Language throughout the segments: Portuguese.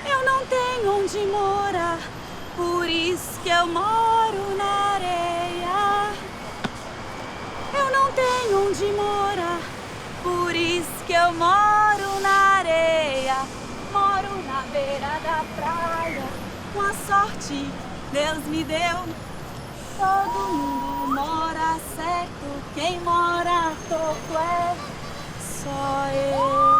Eu não tenho onde morar, por isso que eu moro na areia. Eu não tenho onde morar, por isso que eu moro na areia. Moro na beira da praia, com a sorte Deus me deu. Todo mundo mora certo, quem mora torto é só eu.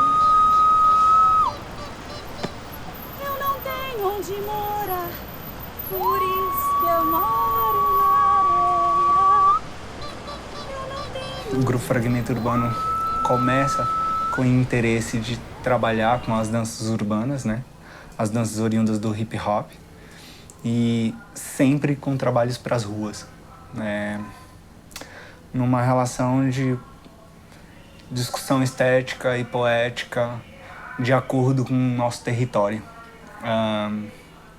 Eu não tenho onde morar, por isso que eu moro na areia. Eu não tenho... O grupo Fragmento Urbano começa com o interesse de trabalhar com as danças urbanas, né? As danças oriundas do hip hop. E sempre com trabalhos para as ruas, numa relação de discussão estética e poética de acordo com o nosso território,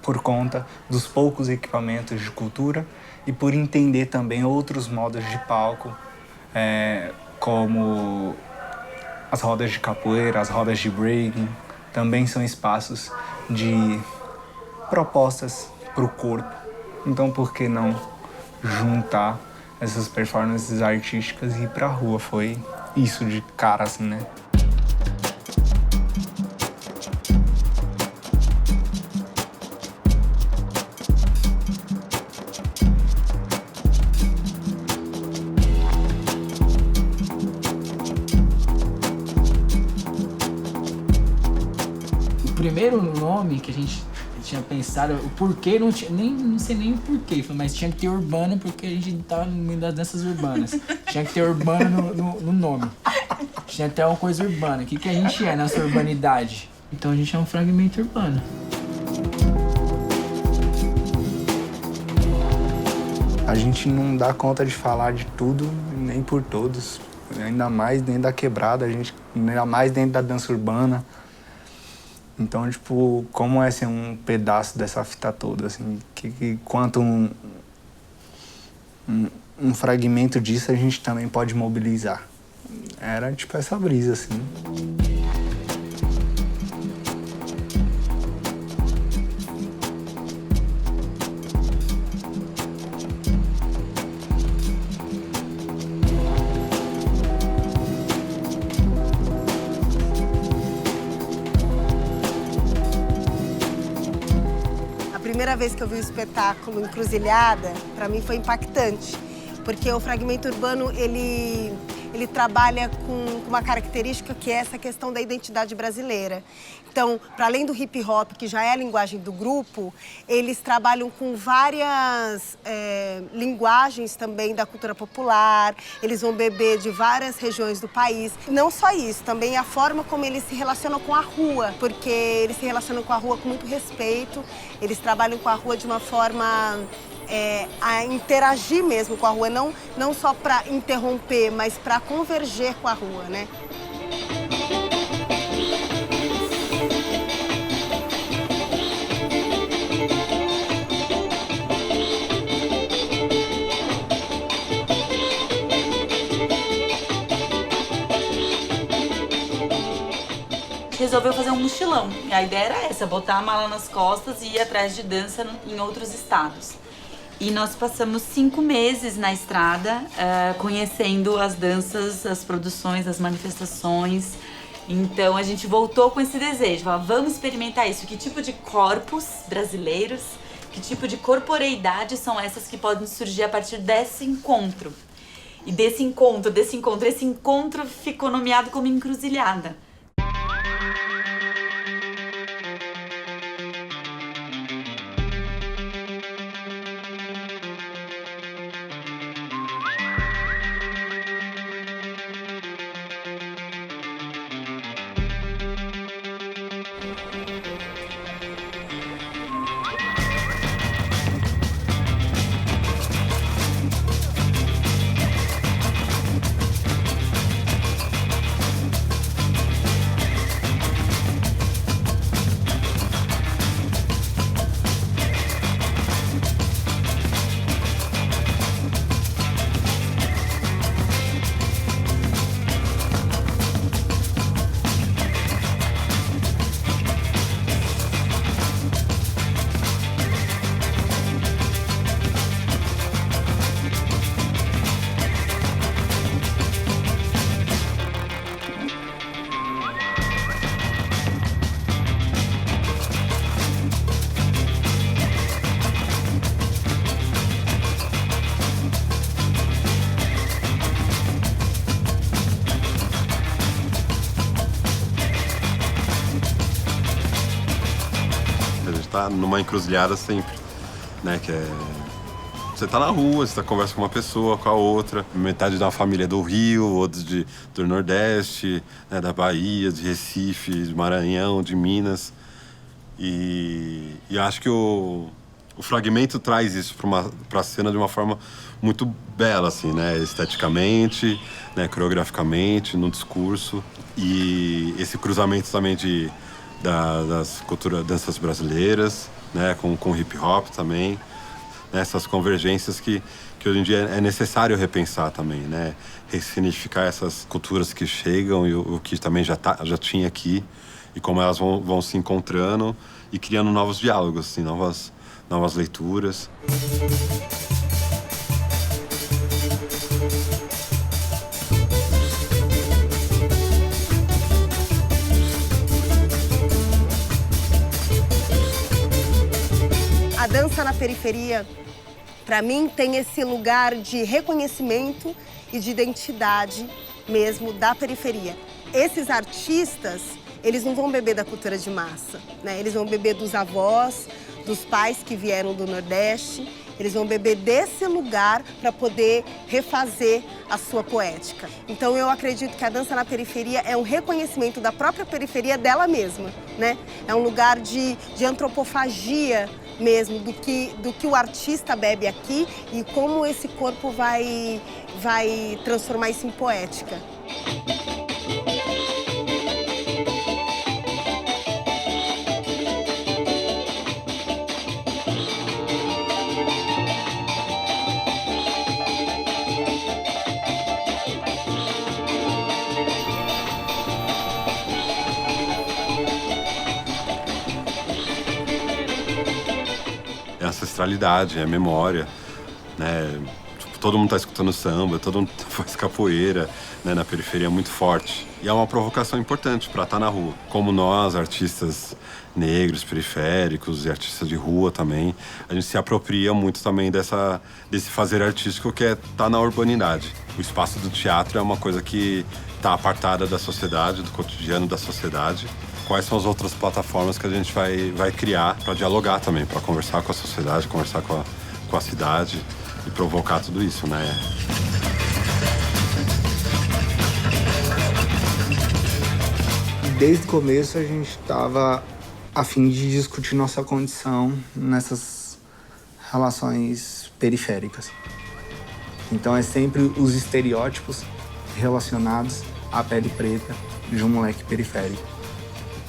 por conta dos poucos equipamentos de cultura e por entender também outros modos de palco, como as rodas de capoeira, as rodas de breaking, também são espaços de propostas para o corpo. Então, por que não juntar essas performances artísticas e ir pra rua? Foi isso de cara, assim, né? O primeiro nome que a gente tinha pensado, o porquê não tinha, não sei nem o porquê, mas tinha que ter urbano porque a gente tava no meio das danças urbanas. Tinha que ter urbano no nome. Tinha até uma coisa urbana. O que a gente é nessa urbanidade? Então a gente é um fragmento urbano. A gente não dá conta de falar de tudo, nem por todos. Ainda mais dentro da quebrada, ainda mais dentro da dança urbana. Então, tipo, como é ser um pedaço dessa fita toda, assim, quanto um fragmento disso a gente também pode mobilizar. Era, tipo, essa brisa, assim. A primeira vez que eu vi o espetáculo Encruzilhada, para mim foi impactante, porque o fragmento urbano, ele trabalha com uma característica que é essa questão da identidade brasileira. Então, para além do hip hop, que já é a linguagem do grupo, eles trabalham com várias linguagens também da cultura popular, eles vão beber de várias regiões do país. Não só isso, também a forma como eles se relacionam com a rua, porque eles se relacionam com a rua com muito respeito, eles trabalham com a rua de uma forma a interagir mesmo com a rua, não só para interromper, mas para converger com a rua, né? Resolveu fazer um mochilão. E a ideia era essa, botar a mala nas costas e ir atrás de dança em outros estados. E nós passamos 5 meses na estrada, conhecendo as danças, as produções, as manifestações. Então a gente voltou com esse desejo, falou, vamos experimentar isso. Que tipo de corpos brasileiros, que tipo de corporeidade são essas que podem surgir a partir desse encontro? E esse encontro ficou nomeado como Encruzilhada. tá numa encruzilhada sempre, né? Que é... Você tá na rua, você conversa com uma pessoa, com a outra. Metade da família é do Rio, outros do Nordeste, né, da Bahia, de Recife, de Maranhão, de Minas. E acho que o Fragmento traz isso para a cena de uma forma muito bela, assim, né? Esteticamente, né? Coreograficamente, no discurso. E esse cruzamento também das danças brasileiras, né? Com hip hop também. Essas convergências que hoje em dia é necessário repensar também, né? Ressignificar essas culturas que chegam e o que também já tinha aqui e como elas vão se encontrando e criando novos diálogos, assim, novas leituras. A dança na periferia, para mim, tem esse lugar de reconhecimento e de identidade mesmo da periferia. Esses artistas, eles não vão beber da cultura de massa, né? Eles vão beber dos avós, dos pais que vieram do Nordeste. Eles vão beber desse lugar para poder refazer a sua poética. Então eu acredito que a dança na periferia é um reconhecimento da própria periferia dela mesma, né? É um lugar de antropofagia mesmo, do que o artista bebe aqui e como esse corpo vai transformar isso em poética. É ancestralidade, é memória, né? Todo mundo tá escutando samba, todo mundo faz capoeira, né? Na periferia é muito forte. E é uma provocação importante para estar na rua. Como nós, artistas negros, periféricos e artistas de rua também, a gente se apropria muito também desse fazer artístico que é estar na urbanidade. O espaço do teatro é uma coisa que está apartada da sociedade, do cotidiano da sociedade. Quais são as outras plataformas que a gente vai criar para dialogar também, para conversar com a sociedade, conversar com a cidade e provocar tudo isso, né? Desde o começo a gente estava a fim de discutir nossa condição nessas relações periféricas. Então é sempre os estereótipos relacionados à pele preta de um moleque periférico.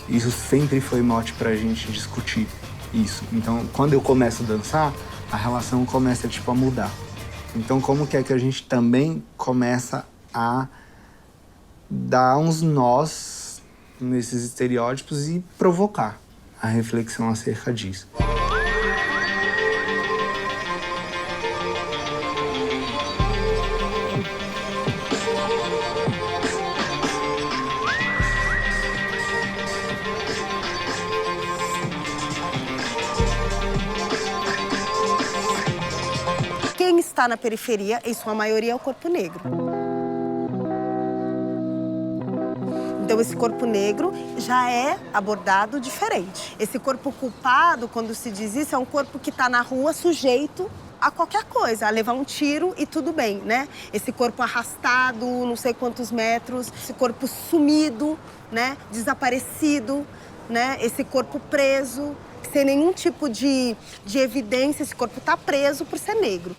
Isso sempre foi mote pra gente discutir isso. Então, quando eu começo a dançar, a relação começa, a mudar. Então, como que é que a gente também começa a dar uns nós nesses estereótipos e provocar a reflexão acerca disso? Quem está na periferia, em sua maioria, é o corpo negro. Então, esse corpo negro já é abordado diferente. Esse corpo culpado, quando se diz isso, é um corpo que está na rua sujeito a qualquer coisa, a levar um tiro e tudo bem, né? Esse corpo arrastado, não sei quantos metros, esse corpo sumido, né? Desaparecido, né? Esse corpo preso, sem nenhum tipo de evidência, esse corpo está preso por ser negro.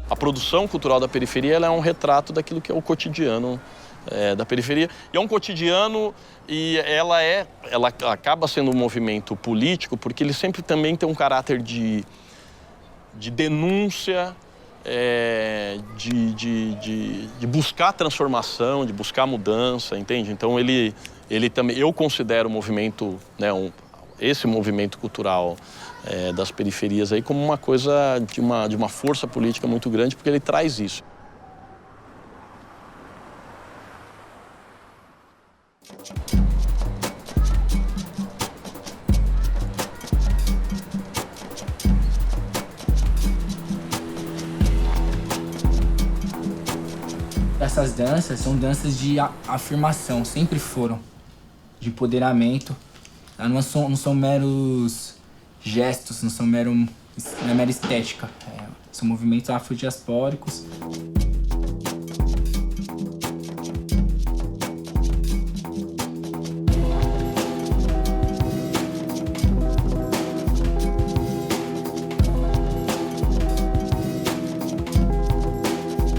A produção cultural da periferia ela é um retrato daquilo que é o cotidiano da periferia. E é um cotidiano e ela acaba sendo um movimento político porque ele sempre também tem um caráter de denúncia, de buscar transformação, de buscar mudança, entende? Então ele também, eu considero o movimento, né, esse movimento cultural das periferias aí como uma coisa de uma força política muito grande, porque ele traz isso. Essas danças são danças de afirmação, sempre foram, de empoderamento. Não são meros gestos, não é mera estética. São movimentos afrodiaspóricos.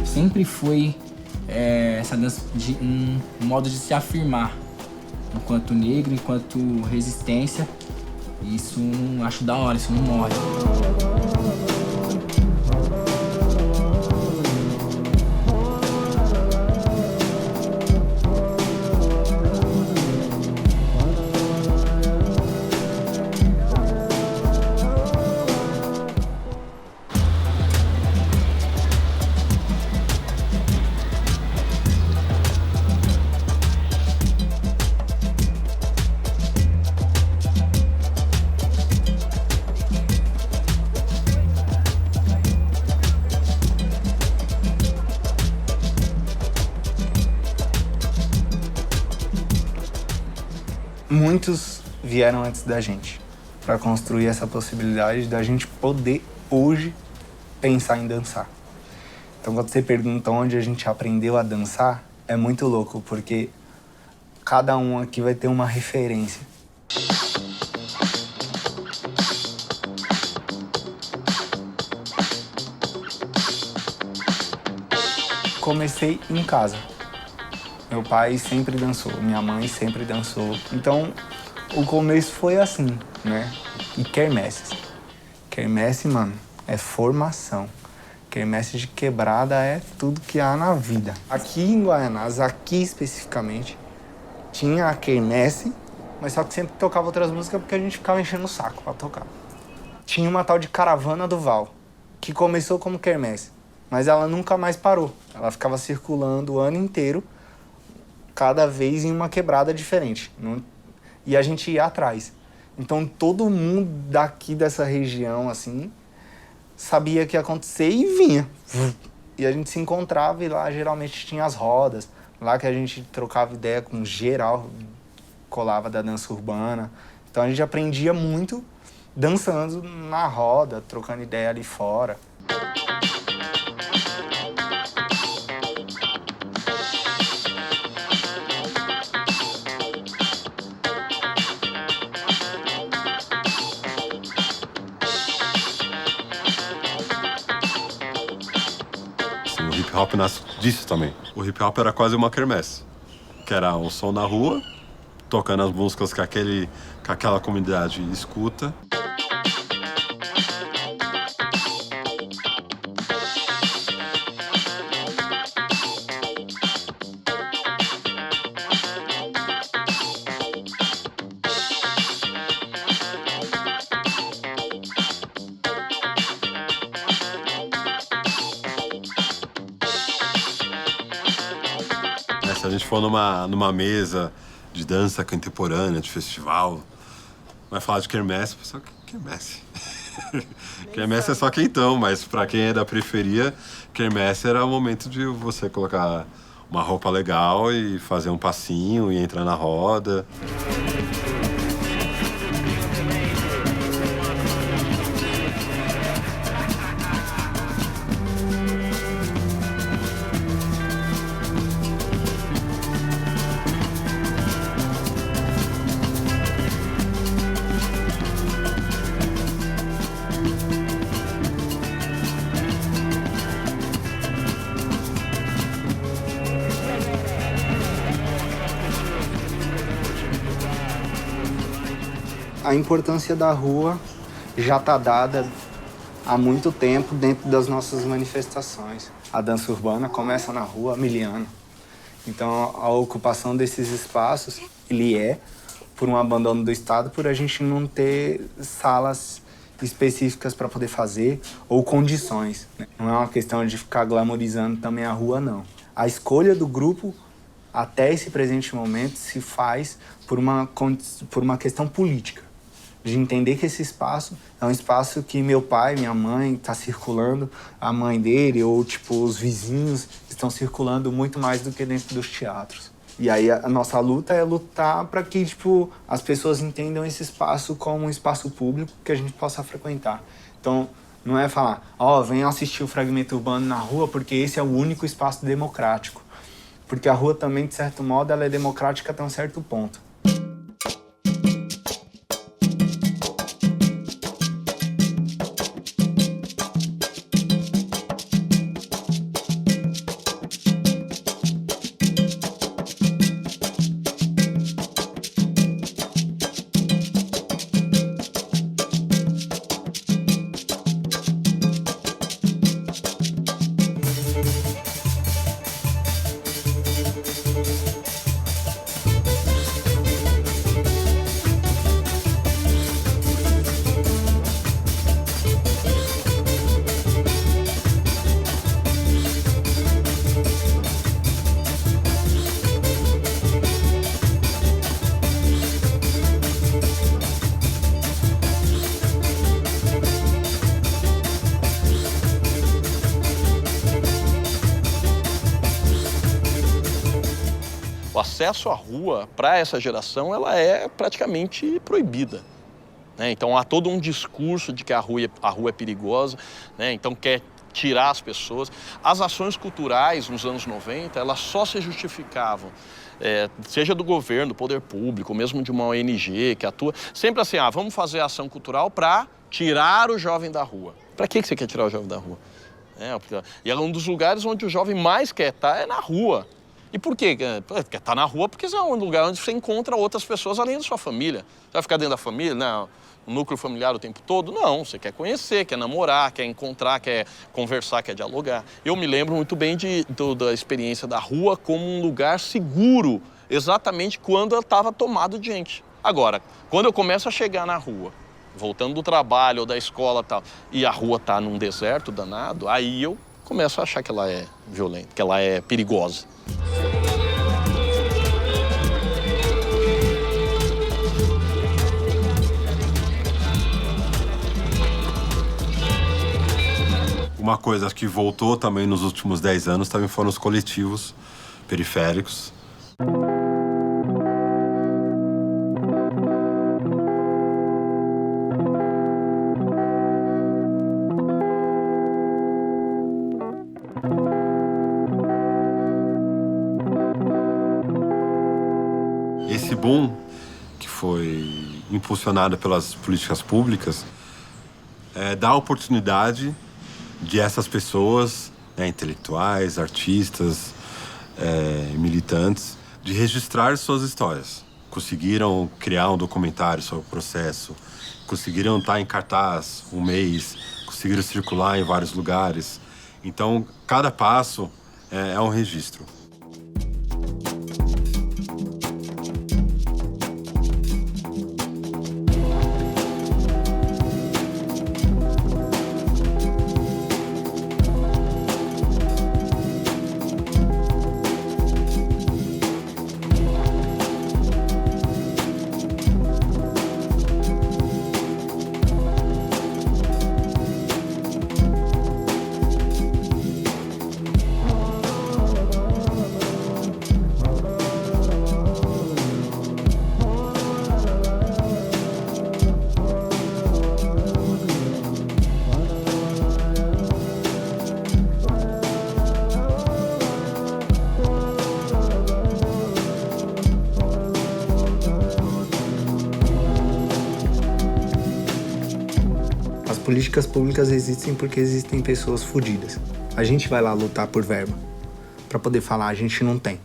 Sempre foi essa dança de um modo de se afirmar enquanto negro, enquanto resistência. E isso eu acho da hora, isso não morre. Muitos vieram antes da gente para construir essa possibilidade da gente poder hoje pensar em dançar. Então, quando você pergunta onde a gente aprendeu a dançar, é muito louco, porque cada um aqui vai ter uma referência. Comecei em casa. Meu pai sempre dançou, minha mãe sempre dançou. Então, o começo foi assim, né? E quermesses. Quermesse, mano, é formação. Quermesse de quebrada é tudo que há na vida. Aqui em Guaianazes, aqui especificamente, tinha a quermesse, mas só que sempre tocava outras músicas porque a gente ficava enchendo o saco pra tocar. Tinha uma tal de Caravana do Val, que começou como quermesse, mas ela nunca mais parou. Ela ficava circulando o ano inteiro, cada vez em uma quebrada diferente. E a gente ia atrás. Então todo mundo daqui dessa região, assim, sabia que ia acontecer e vinha. E a gente se encontrava e lá geralmente tinha as rodas. Lá que a gente trocava ideia com geral, colava da dança urbana. Então a gente aprendia muito dançando na roda, trocando ideia ali fora. O hip hop nasce disso também. O hip hop era quase uma quermesse, que era um som na rua, tocando as músicas que aquela comunidade escuta. Se a gente for numa mesa de dança contemporânea, de festival, vai falar de quermesse, pessoal, quermesse. Quermesse é só quentão, mas pra quem é da periferia, quermesse era o momento de você colocar uma roupa legal e fazer um passinho e entrar na roda. A importância da rua já está dada há muito tempo dentro das nossas manifestações. A dança urbana começa na rua há 1000 anos. Então, a ocupação desses espaços, ele é por um abandono do Estado, por a gente não ter salas específicas para poder fazer ou condições, né? Não é uma questão de ficar glamorizando também a rua, não. A escolha do grupo, até esse presente momento, se faz por uma questão política, de entender que esse espaço é um espaço que meu pai, minha mãe está circulando, a mãe dele ou tipo os vizinhos estão circulando muito mais do que dentro dos teatros. E aí a nossa luta é lutar para que tipo as pessoas entendam esse espaço como um espaço público que a gente possa frequentar. Então não é falar, venham assistir o Fragmento Urbano na rua porque esse é o único espaço democrático. Porque a rua também, de certo modo, ela é democrática até um certo ponto. O acesso à rua, para essa geração, ela é praticamente proibida, né? Então, há todo um discurso de que a rua é perigosa, né? Então, quer tirar as pessoas. As ações culturais, nos anos 90, elas só se justificavam, seja do governo, do poder público, mesmo de uma ONG que atua, sempre assim, vamos fazer ação cultural para tirar o jovem da rua. Para que você quer tirar o jovem da rua? E é um dos lugares onde o jovem mais quer estar é na rua. E por quê? Quer estar na rua porque é um lugar onde você encontra outras pessoas além da sua família. Você vai ficar dentro da família, né? O núcleo familiar o tempo todo? Não, você quer conhecer, quer namorar, quer encontrar, quer conversar, quer dialogar. Eu me lembro muito bem da experiência da rua como um lugar seguro, exatamente quando ela estava tomada de gente. Agora, quando eu começo a chegar na rua, voltando do trabalho ou da escola e tal, e a rua está num deserto danado, aí eu começo a achar que ela é violenta, que ela é perigosa. Uma coisa que voltou também nos últimos 10 anos também foram os coletivos periféricos. Esse boom que foi impulsionado pelas políticas públicas dá a oportunidade de essas pessoas, intelectuais, artistas, militantes, de registrar suas histórias. Conseguiram criar um documentário sobre o processo, conseguiram estar em cartaz um mês, conseguiram circular em vários lugares. Então, cada passo é um registro. Políticas públicas existem porque existem pessoas fodidas. A gente vai lá lutar por verba para poder falar, a gente não tem.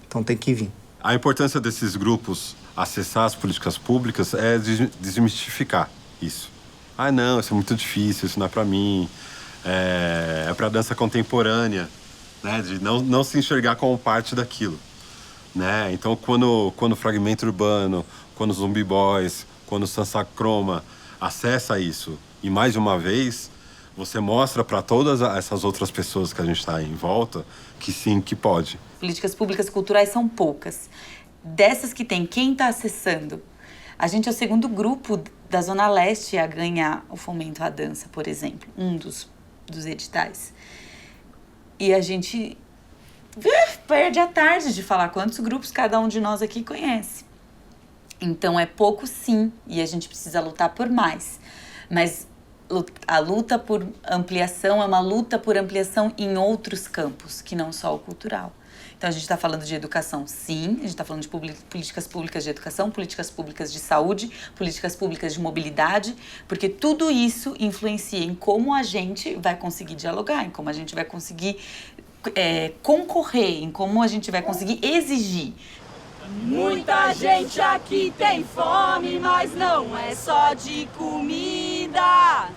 Então tem que vir. A importância desses grupos acessar as políticas públicas é desmistificar isso. Ah, não, isso é muito difícil, isso não é para mim. É para dança contemporânea, né? De não se enxergar como parte daquilo, né? Então, quando o Fragmento Urbano, quando os Zumbi Boys, quando o Sansa Chroma acessa isso, e mais de uma vez, você mostra para todas essas outras pessoas que a gente está em volta que sim, que pode. Políticas públicas culturais são poucas. Dessas que tem, quem está acessando? A gente é o segundo grupo da Zona Leste a ganhar o fomento à dança, por exemplo, um dos editais. E a gente perde a tarde de falar quantos grupos cada um de nós aqui conhece. Então é pouco sim, e a gente precisa lutar por mais. Mas a luta por ampliação é uma luta por ampliação em outros campos, que não só o cultural. Então a gente está falando de educação, sim, a gente está falando de políticas públicas de educação, políticas públicas de saúde, políticas públicas de mobilidade, porque tudo isso influencia em como a gente vai conseguir dialogar, em como a gente vai conseguir concorrer, em como a gente vai conseguir exigir. Muita gente aqui tem fome, mas não é só de comida.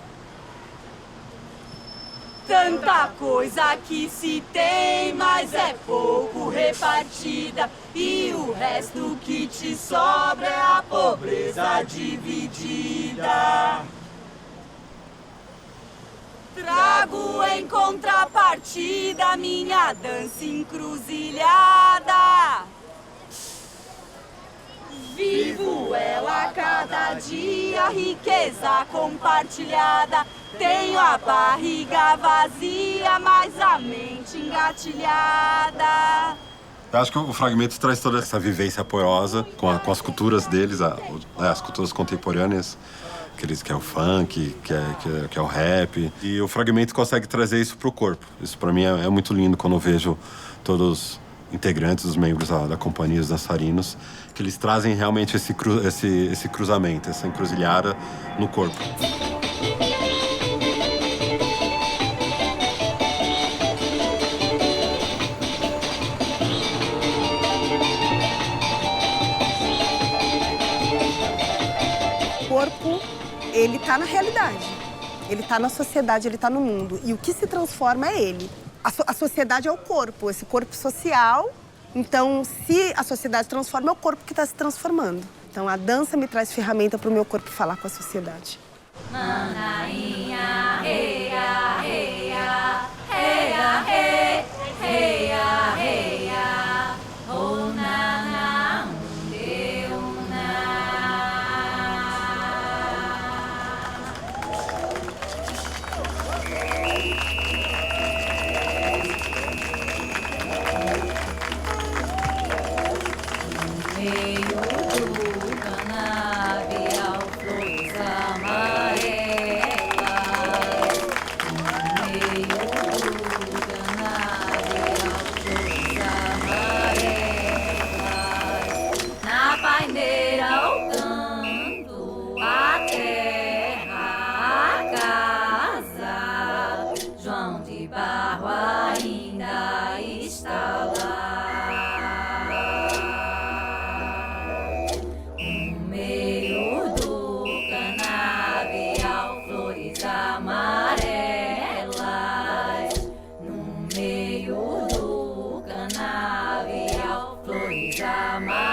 Tanta coisa que se tem, mas é pouco repartida. E o resto que te sobra é a pobreza dividida. Trago em contrapartida minha dança encruzilhada. Vivo ela cada dia, riqueza compartilhada. Tenho a barriga vazia, mas a mente engatilhada. Eu acho que o Fragmento traz toda essa vivência apoiosa com as culturas deles, as culturas contemporâneas, que é o funk, que é o rap. E o Fragmento consegue trazer isso pro corpo. Isso para mim é muito lindo quando eu vejo todos os integrantes, os membros da companhia, os dançarinos, que eles trazem realmente esse cruzamento, essa encruzilhada no corpo. O corpo, ele tá na realidade, ele tá na sociedade, ele tá no mundo. E o que se transforma é ele. A sociedade é o corpo, esse corpo social. Então, se a sociedade transforma, é o corpo que está se transformando. Então, a dança me traz ferramenta para o meu corpo falar com a sociedade. Manainha, reia, reia, reia, reia, reia, reia, oh, nana, meio do canavial, flores amarelas. No meio do canavial, flores amarelas. Na paineira o canto, a terra, a casa. João de Barro ainda está lá. Amarelas, no meio do canavial, flores amarelas.